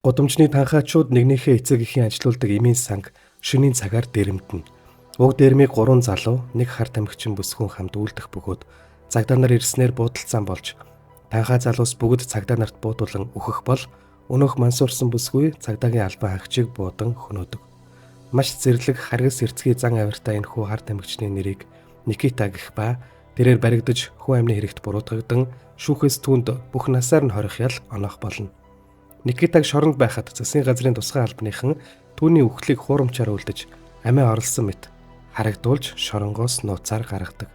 Гудамжны танхаачууд нэгнийхээ эцэг эхийн ажилуулдаг эмийн санг шөнийн цагаар дэрэмтэн. Уг дэрмийг 3 залуу, нэг харт амгчин бүсгүн хамт үлдэх бөгөөд цагдаа нар ирснээр буудалцаан болж танхаа залуус бүгд цагдаа нарт буудуулан өөхөх бол өнөөх мансуурсан бүсгүй цагдаагийн албан хаагчийг буудан хөнөөдөг. Маш зэрлэг харгас эрцгий зан авиртай энэ хүү харт амгчны нэрийг Никита гэх ба тэрээр баригдаж хүн амны хэрэгт буруутгагдан шүүхээс түүнд бүх насаар нь хорих ял оноох болно. Никитаг шоронд байхад засгийн газрын тусгай албаныхан түүний үхлийг хуурамчаар үлдэж амиа орлсон мэт харагдуулж шоронгоос нууцаар гаргадаг.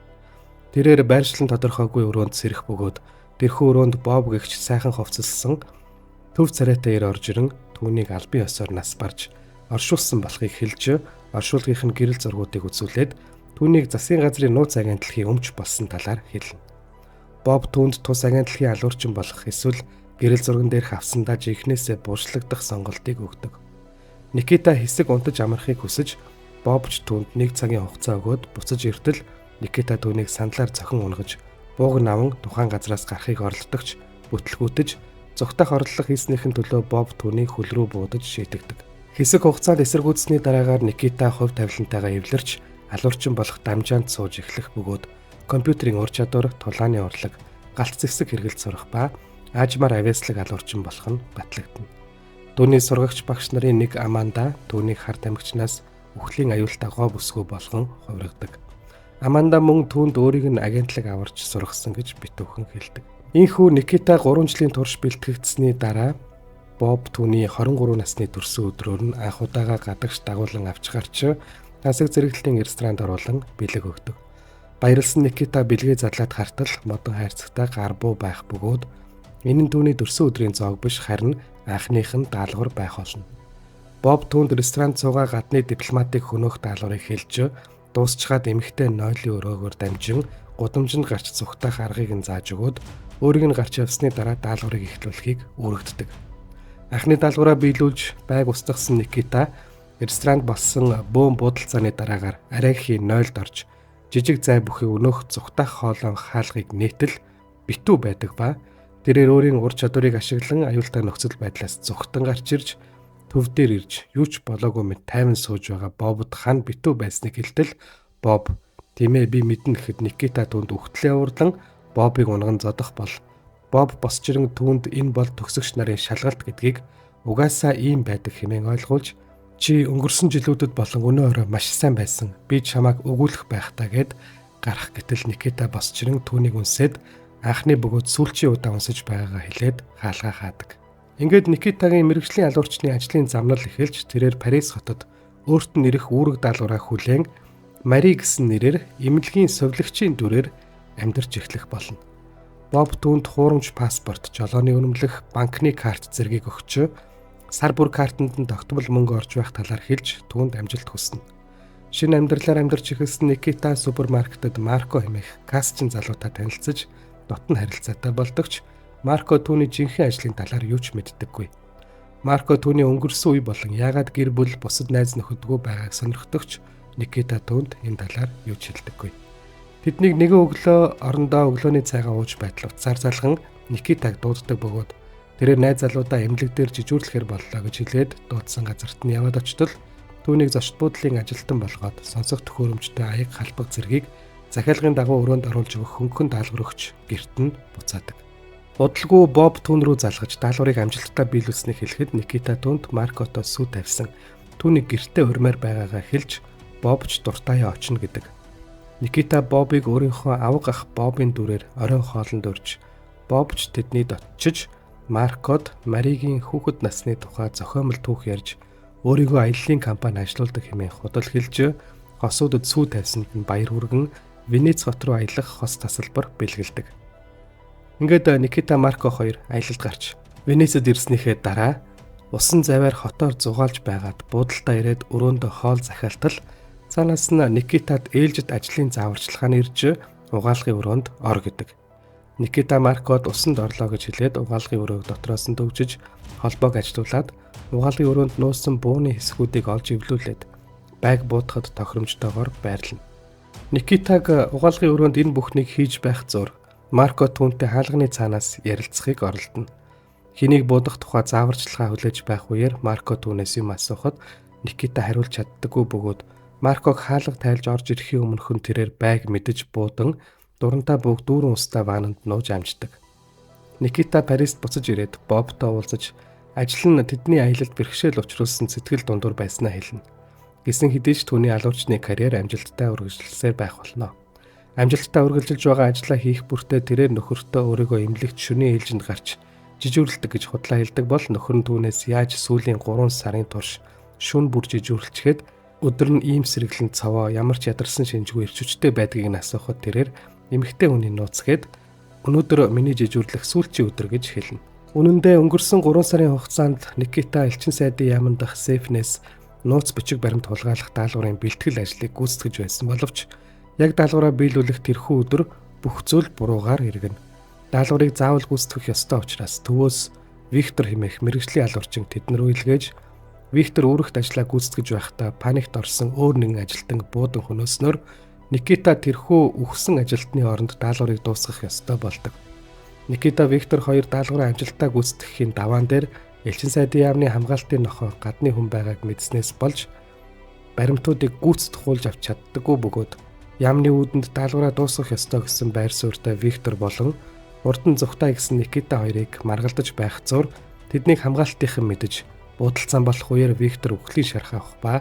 Тэрээр байршлан тодорхойгүй өрөөнд сэрэх бөгөөд тэрхүү өрөөнд Боб гэгч сайхан хувцаслсан төв царайтай ир орж ирэн түүнийг албан ёсоор нас барж оршуулсан болохыг хэлж оршуулгынх нь гэрэл зургуудыг үзүүлээд түүнийг засгийн газрын нууц агентлагийн өмч болсон талаар хэлнэ. Боб түүнд тус агентлагийн алуурчин болох эсвэл гэрэл зурган дээрх авсандаа жинхнээсээ бууршлагдах сонголтыг өгдөг. Никита хэсэг унтаж амархыг хүсэж Бобч түүнд 1 цагийн хугацаа өгөөд буцаж иртэл Никита түүнийг сандлаар цохин унгаж бууг наван тухайн газраас гарахыг оролдогч бүтлгүүтэж зүгтах орлого хийснийхэн төлөө Боб түүнийг хөл рүү буудаж шийтгдэг. Хэсэг хугацаанд эсэргүүцсэний дараагаар Никита хувь тавилантайгаа эвлэрч алуурчин болох дамжаанд сууж эхлэх бөгөөд компьютерийн ур чадвар, тулааны урлаг, галт зэвсэг хэрэгэлд сурах ба аажмаар авьяаслаг алуурчин болох нь батлагдана. Түүний сургагч багш нарын нэг Аманда түүнийг харт амгичнаас үхлийн аюултай гоо бүсгүй болгон хувиргадаг. Аманда мөн түүнд өөрийг нь агентлаг аварч сургасан гэж битүүхэн хэлдэг. Ийхүү Никита 3 жилийн турш бэлтгэгдсэний дараа Боб түүний 23 насны төрсөн өдрөөр нь анх удаага гадагш дагуулan авч гарч тасаг зэрэглэлийн ресторанд оруулан бэлэг өгдөг. Баярлсан Никита бэлгээ задлаад хартал модон хайрцагтай гарбуу байх бөгөөд энэ нь түүний төрсөн өдрийн зоог биш харин анхных нь даалгавар байх болно. Боб түүнд ресторанд цугаа гадны дипломатыг хөнөөх даалгаврыг хэлж дуусчгаад эмэгтэй нойлын өрөөгөөр дамжин гудамжинд гарч зүгтах аргыг нь зааж өгөөд өөрийг нь гарч явсны дараа даалгаврыг эхлүүлэхийг үүрэгддэг. Анхны даалгавраа биелүүлж байг устгасан Никита ресторанд болсон бөөн буудалцааны дараагаар арайхийн нойлд орж жижиг зай бүхий өнөөх зүгтах хоолой хаалгыг нээтэл битүү байдаг ба тэрээр өөрийн ур чадварыг ашиглан аюултай нөхцөл байдлаас зүгтэн гарч ирж төв дээр ирж юу ч болоогүй мэт тайван сууж байгаа Бобд хан битүү байсныг хэлтэл Боб "Тиймээ би мэднэ" гэхэд Никита түүнд үхтлээ уурлан Бобыг унган зодох бол Боб босчрон түүнд энэ бол төгсөгч нарын шалгалт гэдгийг угаасаа ийм байдаг хэмээн ойлгуулж "Чи өнгөрсөн жилүүдэд болон өнөө орой маш сайн байсан. Би чамайг өгүүлэх байх та" гэд гарах гэтэл Никита босчрон түүнийг үнсээд анхны бөгөөд сүүлчийн удаа унсаж байгаагаа хэлээд хаалгаа хаадаг. Ингээд Никитагийн мэргэжлийн алуурчны ажлын замнал эхэлж тэрээр Парис хотод өөрт нь ирэх үүрэг даалгавраа хүлээн Мари гэсэн нэрээр эмнэлгийн сувилагчийн дүрээр амьдарч эхлэх болно. Боб түүнд хуурамч паспорт, жолооны үнэмлэх, банкны карт зэргийг өгч сар бүр картанд нь тогтмол мөнгө орж байх талаар хэлж түүнд амжилт хүснэ. Шинэ амьдралаар амьдарч эхэлсэн Никита супермаркетад Марко хэмээх касчин залуутай танилцж дотн харилцаатай болдогч Марко түүний жинхэнэ ажлын талаар юу ч мэддэггүй. Марко түүний өнгөрсөн үе болон яагаад гэр бүл бусад найз нөхөдгүй байгааг сонирхдогч Никита түүнд энэ талаар юу ч хэлдэггүй. Тэднийг нэгэн өглөө орондоо өглөөний цайгаа ууж байтал уцаар залхан Никитаг дууддаг бөгөөд тэрээр найз залуудаа эмнэлэг дээр жижүүрлэхээр боллоо гэж хэлээд дуудсан газарт нь яваад очтол түүнийг зочд буудлын ажилтан болгоод сонсох төхөөрөмжтэй аяг халбаг зэргийг захиалгын дагуу өрөөнд оруулж өгөх хөнгөн даалгавар өгч гэрт нь буцаадаг. Удалгүй Боб түүн рүү залгаж даалгаврыг амжилттай биелүүлснийг хэлэхэд Никита түүнд Маркото сүү тавьсан түүнийг гэртээ урмаар байгаагаа хэлж Бобч дуртаяа очно гэдэг. Никита Бобыг өөрийнхөө авга ах Бобын дүрээр оройн хоолнд урьж Бобч тэднийд очиж Маркод Маригийн хүүхэд насны тухай зохиомл түүх ярьж өөрийгөө аяллаа компани ажилуулдаг хэмээн худал хэлж хосуудад сүү тавьсанд нь баяр хүргэн Венец хот руу аялах хос тасалбар бэлгэлдэг. Ингээд Никита Марко хоёр аялалд гарч Венецэд ирснийхээ дараа усан заваар хотоор зугаалж байгаад буудалтаа ирээд өрөөндөө хоол захиалтал цаанаас нь Никитад ээлжид ажлын зааварчилгааны ирж угаалгын өрөөнд ор гэдэг. Никита Маркод усанд орлоо гэж хэлээд угаалгын өрөөг дотроос нь дөвжиж холбоог ажилуулад угаалгын өрөөнд нуусан бууны хэсгүүдийг олж эвлүүлээд байг буутахад тохиромжтойгоор байрлана. Никитаг угаалгын өрөөнд энэ бүхнийг хийж байх зур Марко түүнтэй хаалганы цаанаас ярилцахыг оролдоно. Хэнийг буудах тухай зааварчилгаа хүлээж байх үеэр Марко түүнээс юм асуухад Никита хариулж чаддаггүй бөгөөд Марког хаалга тайлж орж ирэхийн өмнөхөн тэрээр байг мэдэж буудан дурантаа бүгд дүүрэн устай вананд нууж амждаг. Никита Парист буцаж ирээд Бобтой уулзаж ажил нь тэдний аялалд бэрхшээл учруулсан сэтгэл дундуур байснаа хэлнэ. Гэсэн хэдий ч түүний алуурчны карьер амжилттай үргэлжилсээр байх болно. Амжилттай үргэлжилж байгаа ажлаа хийх бүртээ тэрээр нөхөртөө өөрийгөө эмнэлэгт шөнийн ээлжинд гарч жижүүрлдэг гэж худлаа хэлдэг бол нөхөр нь түүнээс яаж сүүлийн 3 сарын турш шүн бүр жижүүрлчгээд өдөр нь ийм сэргэлэн цаваа ямар ч ядарсан шинжгүй ирч хүчтэй байдгийг нь асуухад тэрээр эмэгтэй хүний нууцгээд өнөөдөр миний жижүүрлэх сүүлчийн өдөр гэж хэлнэ. Үнэн дээр өнгөрсөн 3 сарын хугацаанд Никита элчин сайдын яамн дахь Сефнээс нууц бичиг баримт хулгайлах даалгаврын бэлтгэл ажлыг гүйцэтгэж байсан боловч яг даалгавраа биелүүлэх тэрхүү өдөр бүх зүйл буруугаар эргэнэ. Даалгаврыг заавал гүйцэтгэх ёстой учраас төвөөс Виктор хэмээх мэргэжлийн алуурчин тэднэр үйлгээж Виктор өөрөгт ажлаа гүйцэтгэж байхдаа паникт орсон өөр нэгэн ажилтан буудан хөнөөснөөр Никита тэрхүү үхсэн ажилтны оронд даалгаврыг дуусгах ёстой болдог. Никита Виктор хоёр даалгавраа амжилттай гүйцэтгэхийн даваан дээр элчин сайдын яамны хамгаалтын нохой гадны хүн байгааг мэдснээс болж баримтуудыг гүйцэтгүүлж авч чаддаггүй бөгөөд яамны үүдэнд даалгавраа дуусгах ёстой гэсэн байр суурьтай Виктор болон урдан зүхтаа гэсэн Никита хоёрыг маргалдаж байх зур тэднийг хамгаалтынхан мэдэж буудалцаан болох үеэр Виктор үхлийн шархаа авах ба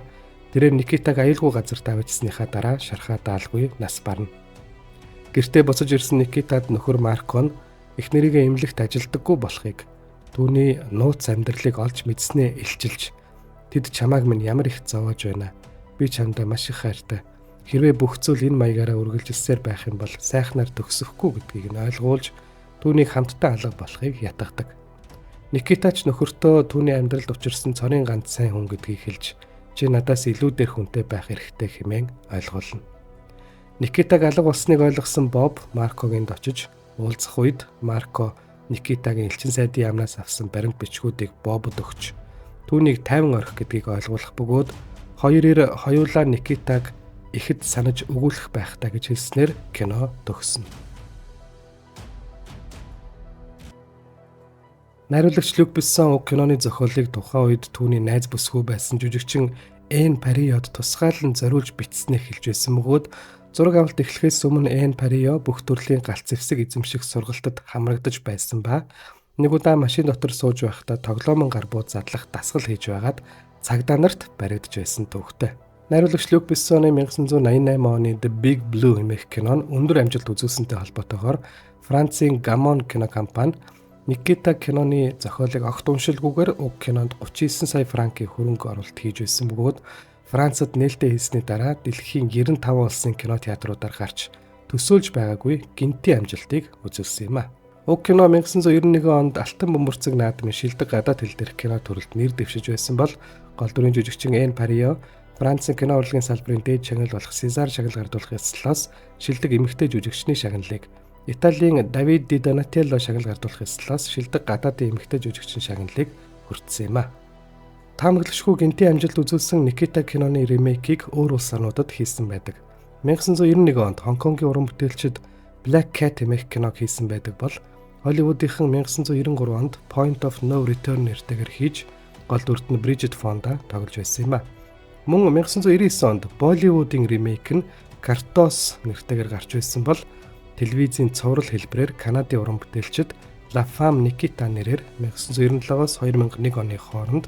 тэрээр Никитаг аюулгүй газар тавьчихсныхаа дараа шархаа даалгүй нас барна. Гэртээ буцаж ирсэн Никитад нөхөр Марко нь их нэрийгээ эмнэлэгт ажилдаггүй болохыг түүний нууц амьдралыг олж мэдснээ илчилж тэд чамааг минь ямар их зовоож байна. Би чамдаа маш их хайртай. Хэрвээ бүх зүйл энэ маягаараа үргэлжилсээр байх юм бол сайхнаар төгсөхгүй гэдгийг нь ойлгуулж түүнийг хамтдаа алга болохыг ятгадаг. Никитач нөхөртөө түүний амьдралд учирсан цорын ганц сайн хүн гэдгийг хэлж чи надаас илүү дээр хүнтэй байх эрхтэй хэмээн ойлгуулна. Никитаг алга болсныг ойлгосон Боб Маркогийн очиж уулзах үед Марко Никитагийн элчин сайдын яамнаас авсан баримт бичгүүдийг Бобод өгч түүнийг тайван орхих гэдгийг ойлгуулах бөгөөд хоёроор хоёулаа Никитаг ихэд санаж өгүүлэх байхтаа гэж хэлснээр кино төгснө. Найруулагч Люк Бессон уг киноны зохиолыг тухайн үед түүний найз бүсгүй байсан жүжигчин Энн Париод тусгаалan зориулж бичснээ хэлж байсан бөгөөд зураг авалт эхлэхээс өмнө Энн Парио бүх төрлийн галц зэвсэг эзэмших сургалтад хамрагдаж байсан ба нэг удаа машин дотор сууж байхдаа тоглоомон гар бууд задлах дасгал хийж байгаад цагдаа нарт баригдаж байсан төвхтэй. Найруулагч Люк Бессоны 1988 оны The Big Blue хэмээх кино нь өндөр амжилт үзүүлсэнтэй холбоотойгоор Францын Gaumont кинокомпани Никита киноны зохиолыг огт уншилгүйгээр уг кинонд 39 сая франкийн хөрөнгө оруулалт хийж байсан бөгөөд Францад нээлттэй хийсний дараа дэлхийн 95 улсын кинотеатруудаар гарч төсөөлж байгаагүй гинти амжилтыг үзүүлсэн юм а. Уг кино 1991 онд Алтан бөмбөрцөг наадмын шилдэг гадаад хэл дээрх кино төрөлд нэр дэвшиж байсан бол гол дүрийн жүжигчин Энн Парио Францын кино урлагийн салбарын дээд шагнал болох Сезар шагнал гардуулах ёслолоос шилдэг эмэгтэй жүжигчний шагналыг Италийн Давид Ди Донателло шагнал гардуулах ёслолоос шилдэг гадаадын эмэгтэй жүжигчин шагналыг хүртсэн юм а. Таамаглагчгүй гинти амжилт үзүүлсэн Никита киноны ремейкийг өөр улс орнуудад хийсэн байдаг. 1991 онд Хонконгийн уран бүтээлчид Black Cat хэмээх киног хийсэн байдаг бол Холливуудынхан 1993 онд Point of No Return нэртэйгээр хийж гол дүрт нь Bridget Fonda тоглож байсан юм а. Мөн 1999 онд Болливуудын ремейк нь Cartos нэртэйгээр гарч байсан бол телевизийн цуврал хэлбэрээр Канадын уран бүтээлчид La Femme Nikita нэрээр 1997-оос 2001 оны хооронд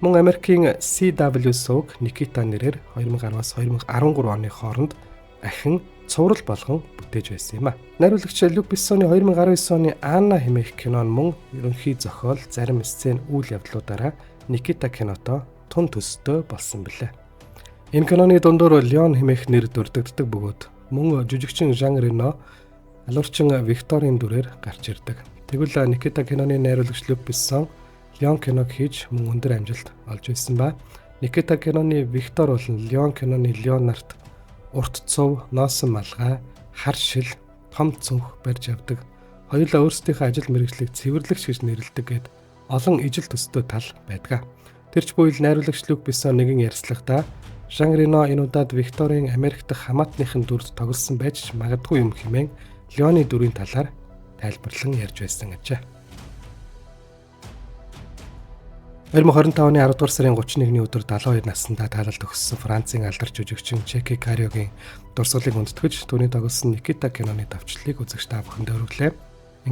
мөн Америкийн CW Soap Nikita нэрээр 2010-аас 2013 оны хооронд ахин цуврал болгон бүтээж байсан юм а. Найруулагч Люк Бессоны 2019 оны Анна хэмээх кино нь мөн ерөнхий зохиол, зарим сцен, үйл явдлуудаараа Никита киното тун төстэй болсон билээ. Энэ киноны дундуур Леон хэмээх нэр дурддагддаг бөгөөд мөн жүжигчин Жан Рено, алуурчин Викторийн дүрээр гарч ирдэг. Тэгвэл Никита киноны найруулагч Люк Бессон Леон киног хийж мөн өндөр амжилт олж ирсэн ба Никита киноны Виктор болон Леон киноны Леонард урт цов, носон малгай, хар шил, том цүнх барьж авдаг. Хоёулаа өөрсдийнхөө ажил мэргэжлийг цэвэрлэгч гэж нэрлэдэг гэд олон ижил төстэй тал байдаг. Тэрч буйл найруулагч Люк Бессон нэгэн ярьцлагада Жан Рено энэ удаад Викторийн Америк дахь хамаатныхын дүрд тоглосон байж магадгүй юм хэмээн Леоны дүрийн талаар тайлбарлан ярьж байсан гэжээ. 2025 оны 10 дугаар сарын 31-ний өдөр 72 наснда таалалд өгсөн Францын алдарч жүжигчин Чеки Кариогийн дурсгалыг хүндэтгэж түүний тоглосон Никита киноны давчлалыг үзэгч та бүхэнд өргөлээ.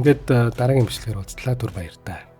Ингээд дараагийн бичлэгээр уулзлаа. Түр баярлалаа.